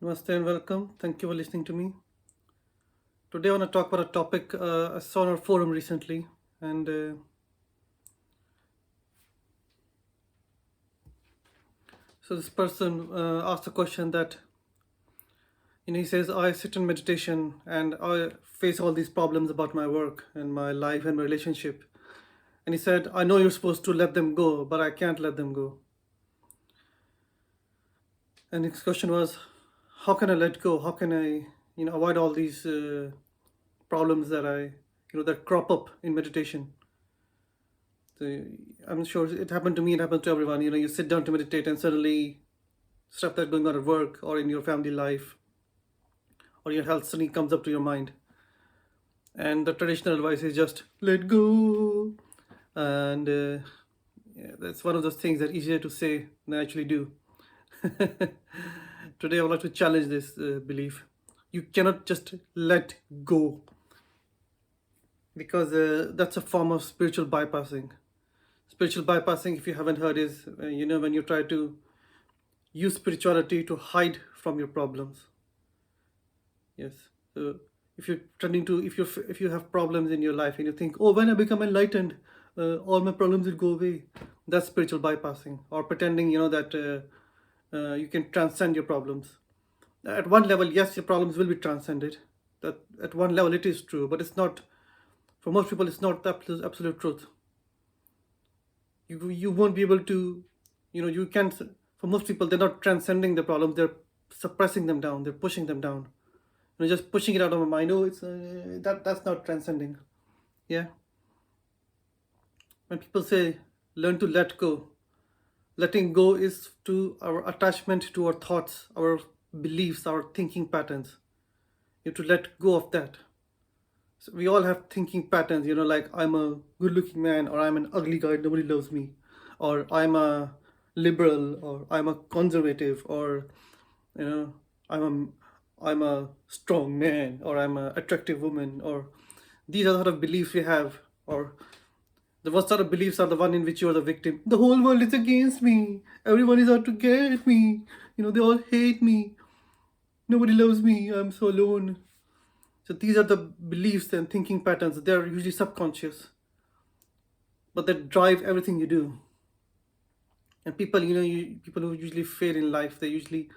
Namaste and welcome. Thank you for listening to me. Today, I want to talk about a topic I saw on our forum recently, and so this person asked a question that he says, I sit in meditation and I face all these problems about my work and my life and my relationship. And he said, I know you're supposed to let them go, but I can't let them go. And his question was, how can I let go? How can I, avoid all these problems that crop up in meditation? So I'm sure it happened to me, it happened to everyone. You sit down to meditate and suddenly stuff that's going on at work or in your family life or your health suddenly comes up to your mind. And the traditional advice is just let go. And yeah, that's one of those things that easier to say than actually do. Today I would like to challenge this belief. You cannot just let go because that's a form of spiritual bypassing. Spiritual bypassing, if you haven't heard, is when you try to use spirituality to hide from your problems. Yes. So if you have problems in your life and you think, oh, when I become enlightened, all my problems will go away. That's spiritual bypassing, or pretending that you can transcend your problems. At one level, yes, your problems will be transcended. That at one level it is true, but it's not. For most people, it's not the absolute truth. You won't be able to, you can't. For most people, they're not transcending the problems. They're suppressing them down. They're pushing them down. Just pushing it out of my mind. Oh, it's that's not transcending. Yeah. When people say learn to let go, letting go is to our attachment to our thoughts, our beliefs, our thinking patterns. You have to let go of that. So we all have thinking patterns, like I'm a good looking man, or I'm an ugly guy, nobody loves me, or I'm a liberal, or I'm a conservative, or you know, I'm a strong man, or I'm a attractive woman, or these are the sort of beliefs we have, or the worst sort of beliefs are the one in which you are the victim. The whole world is against me. Everyone is out to get me. They all hate me. Nobody loves me. I'm so alone. So these are the beliefs and thinking patterns. They're usually subconscious, but they drive everything you do. And people, people who usually fail in life, they usually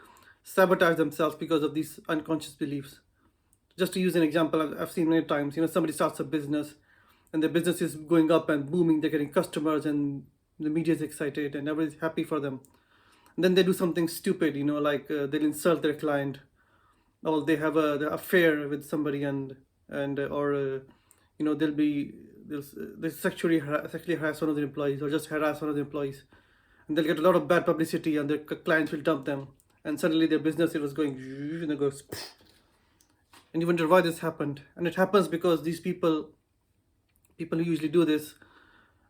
sabotage themselves because of these unconscious beliefs. Just to use an example, I've seen many times. Somebody starts a business, and the business is going up and booming. They're getting customers, and the media is excited, and everybody's happy for them. And then they do something stupid, like they'll insult their client, or they have a the affair with somebody, and or they'll sexually harass one of the employees, or just harass one of the employees, and they'll get a lot of bad publicity, and their clients will dump them, and suddenly their business, it was going and it goes, and you wonder why this happened. And it happens because these people who usually do this,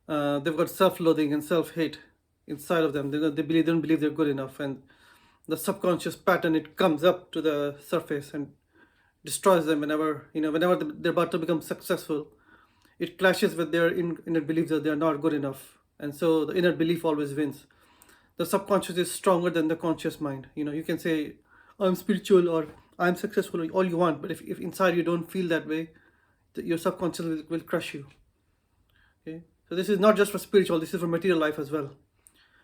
they've got self-loathing and self-hate inside of them. They don't believe they're good enough, and the subconscious pattern, it comes up to the surface and destroys them whenever they're about to become successful. It clashes with their inner beliefs that they're not good enough, and so the inner belief always wins. The subconscious is stronger than the conscious mind. You can say I'm spiritual or I'm successful all you want, but if inside you don't feel that way, your subconscious will crush you. Okay, so this is not just for spiritual, this is for material life as well.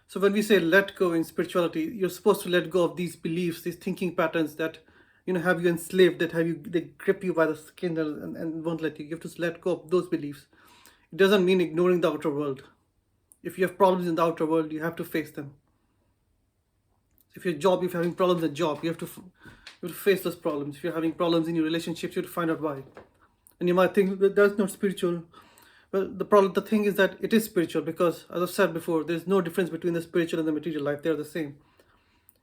So when we say let go in spirituality, you're supposed to let go of these beliefs, these thinking patterns that have you enslaved, that they grip you by the skin and won't let you. You have to let go of those beliefs. It doesn't mean ignoring the outer world. If you have problems in the outer world, you have to face them. If you're having problems at job, you have to face those problems. If you're having problems in your relationships, you have to find out why. And you might think that that's not spiritual. Well, the thing is that it is spiritual, because, as I've said before, there's no difference between the spiritual and the material life. They're the same.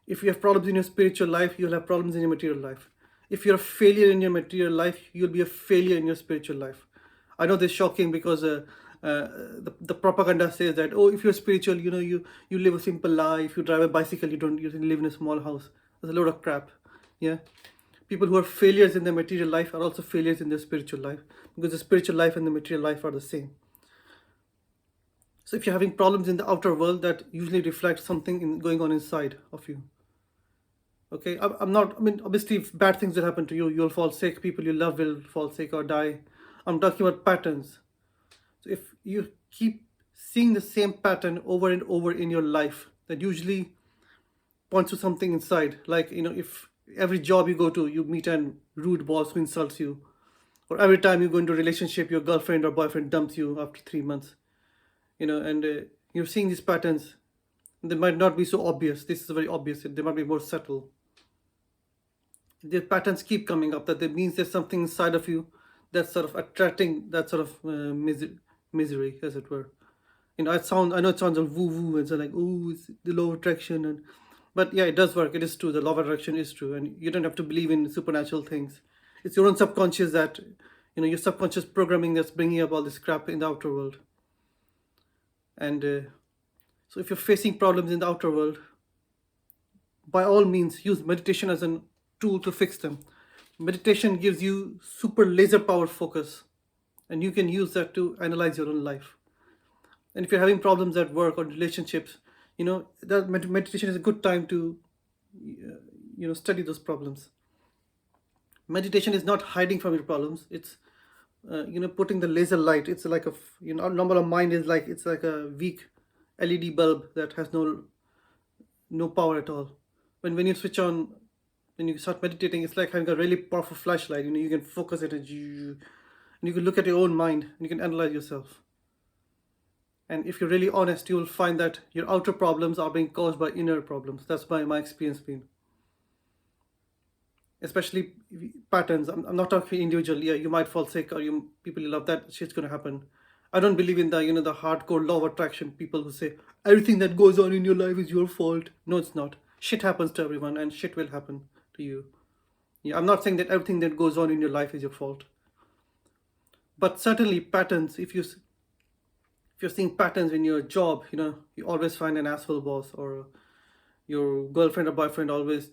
If you have problems in your spiritual life, you'll have problems in your material life. If you're a failure in your material life, you'll be a failure in your spiritual life. I know this is shocking because the propaganda says that, oh, if you're spiritual, you live a simple life, you drive a bicycle, you live in a small house. That's a load of crap. Yeah. People who are failures in their material life are also failures in their spiritual life, because the spiritual life and the material life are the same. So if you're having problems in the outer world, that usually reflects something going on inside of you. Okay, I'm not, I mean, obviously, if bad things will happen to you, you'll fall sick, people you love will fall sick or die. I'm talking about patterns. So if you keep seeing the same pattern over and over in your life, that usually points to something inside. Like, if every job you go to, you meet an rude boss who insults you, or every time you go into a relationship, your girlfriend or boyfriend dumps you after 3 months, and you're seeing these patterns. They might not be so obvious. This is very obvious. They might be more subtle. The patterns keep coming up. That means there's something inside of you that's sort of attracting that sort of misery, as it were. I know it sounds all woo woo and so like, oh, it's the law of attraction, but yeah, it does work. It is true. The law of attraction is true, and you don't have to believe in supernatural things. It's your own subconscious that, your subconscious programming that's bringing up all this crap in the outer world. And so, if you're facing problems in the outer world, by all means, use meditation as a tool to fix them. Meditation gives you super laser power focus, and you can use that to analyze your own life. And if you're having problems at work or relationships, that meditation is a good time to study those problems. Meditation is not hiding from your problems. It's putting the laser light. It's like normal mind is like, it's like a weak LED bulb that has no power at all. When you switch on, when you start meditating, it's like having a really powerful flashlight. You can focus it, and you can look at your own mind, and you can analyze yourself. And if you're really honest, you will find that your outer problems are being caused by inner problems. That's my experience been. Especially patterns. I'm not talking individual. Yeah, you might fall sick, or people you love, that shit's gonna happen. I don't believe in the hardcore law of attraction people who say everything that goes on in your life is your fault. No, it's not. Shit happens to everyone, and shit will happen to you. Yeah, I'm not saying that everything that goes on in your life is your fault. But certainly patterns, if you're seeing patterns in your job, you always find an asshole boss, or your girlfriend or boyfriend always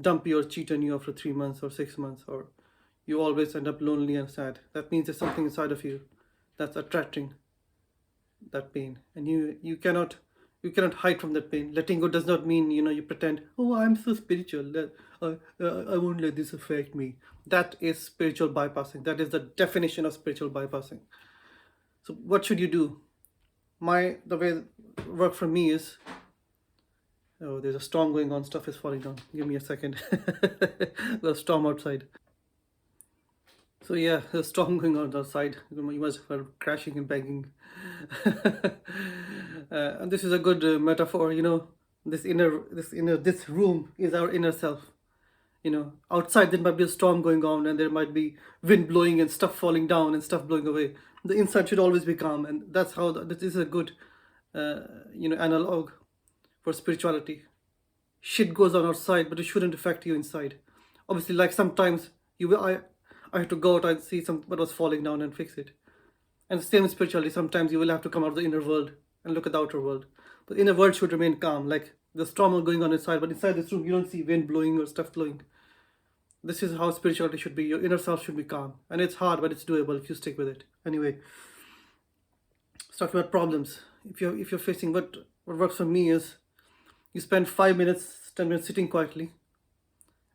dump you or cheat on you after 3 months or 6 months, or you always end up lonely and sad. That means there's something inside of you that's attracting that pain, and you cannot hide from that pain. Letting go does not mean you pretend, oh, I'm so spiritual that I won't let this affect me. That is spiritual bypassing. That is the definition of spiritual bypassing. So what should you do? The way it worked for me is, oh, there's a storm going on. Stuff is falling down. Give me a second. The storm outside. So yeah, there's a storm going on outside. You must have heard crashing and banging. And this is a good metaphor. This room is our inner self. Outside there might be a storm going on, and there might be wind blowing and stuff falling down and stuff blowing away. The inside should always be calm, and that's how this is a good analog for spirituality. Shit goes on outside, but it shouldn't affect you inside. Obviously, like sometimes I had to go out and see what was falling down and fix it. And the same with spirituality. Sometimes you will have to come out of the inner world and look at the outer world. But the inner world should remain calm. Like the storm is going on inside, but inside this room you don't see wind blowing or stuff blowing. This is how spirituality should be. Your inner self should be calm. And it's hard, but it's doable if you stick with it. Anyway, let's talk about problems. If you're facing, what works for me is, you spend 5 minutes, 10 minutes sitting quietly.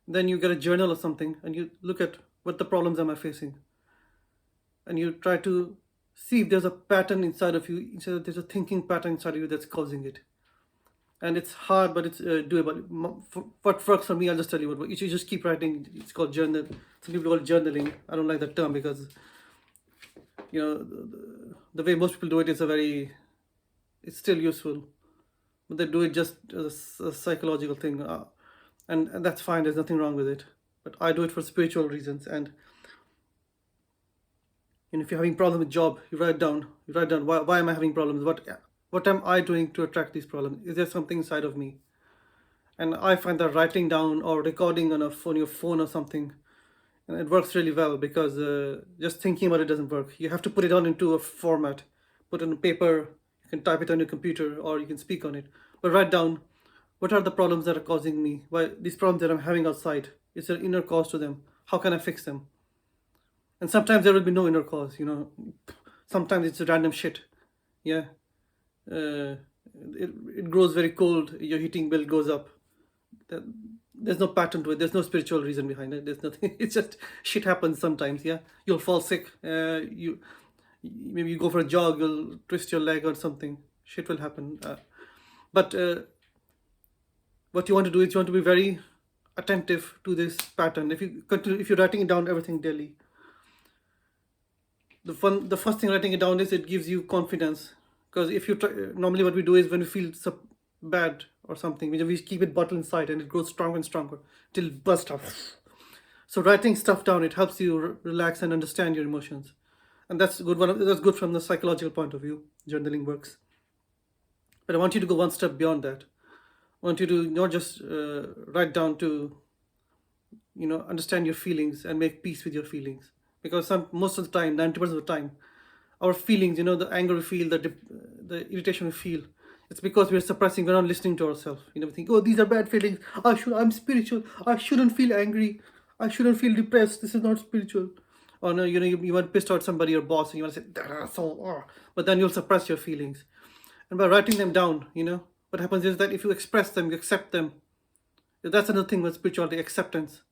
Then you get a journal or something, and you look at what the problems am I facing. And you try to see if there's a pattern inside of you, there's a thinking pattern inside of you that's causing it. And it's hard, but it's doable. What works for me, I'll just tell you what. You should just keep writing. It's called journal. Some people call it journaling. I don't like that term because, the way most people do it is it's still useful. But they do it just as a psychological thing. And that's fine. There's nothing wrong with it. But I do it for spiritual reasons. And if you're having problem with job, you write down why am I having problems? What am I doing to attract these problems? Is there something inside of me? And I find that writing down or recording on your phone or something, and it works really well, because just thinking about it doesn't work. You have to put it on into a format, put it on paper. You can type it on your computer, or you can speak on it. But write down, what are the problems that are causing me? Why these problems that I'm having outside? Is there an inner cause to them? How can I fix them? And sometimes there will be no inner cause. Sometimes it's random shit. Yeah. It grows very cold. Your heating bill goes up. There's no pattern to it. There's no spiritual reason behind it. There's nothing. It's just shit happens sometimes. Yeah, you'll fall sick. You maybe you go for a jog. You'll twist your leg or something. Shit will happen. But what you want to do is you want to be very attentive to this pattern. If you're writing it down everything daily, the first thing writing it down is it gives you confidence. Because if you try, normally what we do is when we feel bad or something, we keep it bottled inside and it grows stronger and stronger till it bursts out. So writing stuff down, it helps you relax and understand your emotions, and that's good. That's good from the psychological point of view. Journaling works, but I want you to go one step beyond that. I want you to not just write down to understand your feelings and make peace with your feelings, because most of the time, 90% of the time, our feelings, the anger we feel, the irritation we feel, it's because we're suppressing, we're not listening to ourselves. We think, oh, these are bad feelings, I'm spiritual, I shouldn't feel angry, I shouldn't feel depressed, this is not spiritual. Or no, you might piss out somebody, your boss, and you want to say, but then you'll suppress your feelings. And by writing them down, what happens is that if you express them, you accept them. That's another thing with spirituality, acceptance.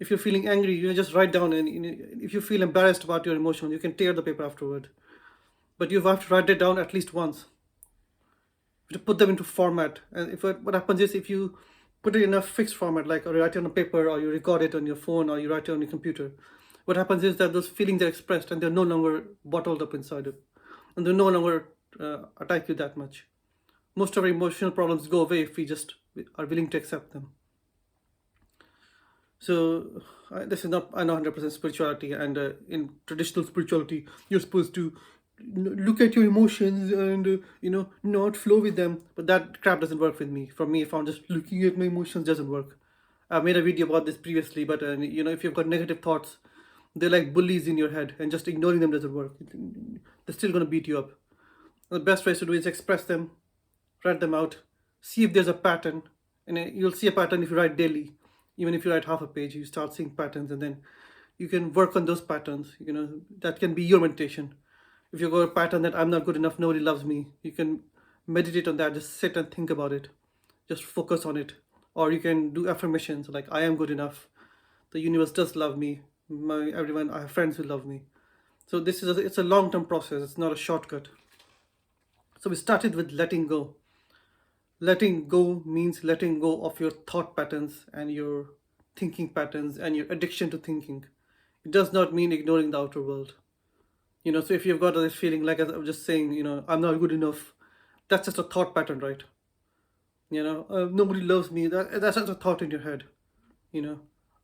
If you're feeling angry, just write down, and if you feel embarrassed about your emotions, you can tear the paper afterward. But you have to write it down at least once. To put them into format. And what happens is, if you put it in a fixed format, like or you write it on a paper, or you record it on your phone, or you write it on your computer, what happens is that those feelings are expressed and they're no longer bottled up inside it, and they no longer attack you that much. Most of our emotional problems go away if we just are willing to accept them. So this is not 100% spirituality, and in traditional spirituality, you're supposed to look at your emotions and not flow with them. But that crap doesn't work with me. For me, if I'm just looking at my emotions, doesn't work. I've made a video about this previously, but if you've got negative thoughts, they're like bullies in your head, and just ignoring them doesn't work. They're still going to beat you up. The best way to do is express them, write them out, see if there's a pattern, and you'll see a pattern if you write daily. Even if you write half a page, you start seeing patterns, and then you can work on those patterns. That can be your meditation. If you've got a pattern that I'm not good enough, nobody loves me, you can meditate on that. Just sit and think about it. Just focus on it. Or you can do affirmations like, I am good enough. The universe does love me. I have friends who love me. So it's a long-term process. It's not a shortcut. So we started with letting go. Letting go means letting go of your thought patterns and your thinking patterns and your addiction to thinking. It does not mean ignoring the outer world. So if you've got this feeling, like I was just saying, I'm not good enough, that's just a thought pattern, right? Nobody loves me. That's just a thought in your head.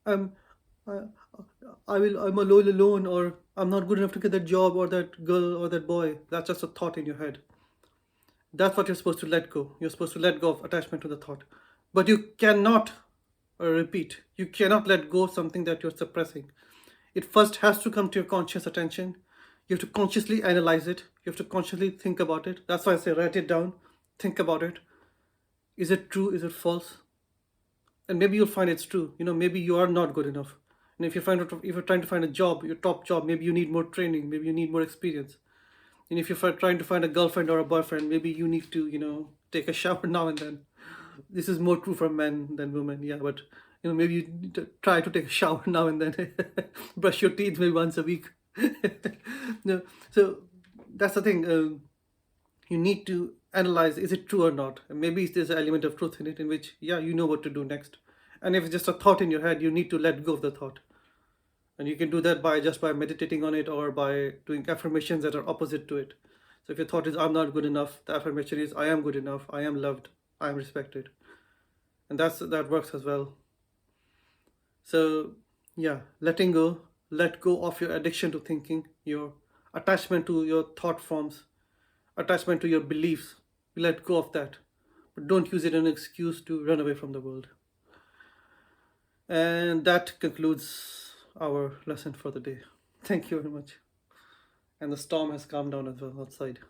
I'm alone, or I'm not good enough to get that job or that girl or that boy. That's just a thought in your head. That's what you're supposed to let go. You're supposed to let go of attachment to the thought. But you cannot repeat. You cannot let go of something that you're suppressing. It first has to come to your conscious attention. You have to consciously analyze it. You have to consciously think about it. That's why I say write it down. Think about it. Is it true? Is it false? And maybe you'll find it's true. Maybe you are not good enough. And if you're trying to find a job, your top job, maybe you need more training. Maybe you need more experience. And if you're trying to find a girlfriend or a boyfriend, maybe you need to, take a shower now and then. This is more true for men than women, yeah. But maybe you need to try to take a shower now and then. Brush your teeth maybe once a week. No, so that's the thing. You need to analyze: is it true or not? And maybe there's an element of truth in it, in which you know what to do next. And if it's just a thought in your head, you need to let go of the thought. And you can do that by meditating on it, or by doing affirmations that are opposite to it. So if your thought is, I'm not good enough, the affirmation is, I am good enough, I am loved, I am respected. And that works as well. So letting go. Let go of your addiction to thinking, your attachment to your thought forms, attachment to your beliefs. Let go of that. But don't use it as an excuse to run away from the world. And that concludes our lesson for the day. Thank you very much. And the storm has calmed down as well outside.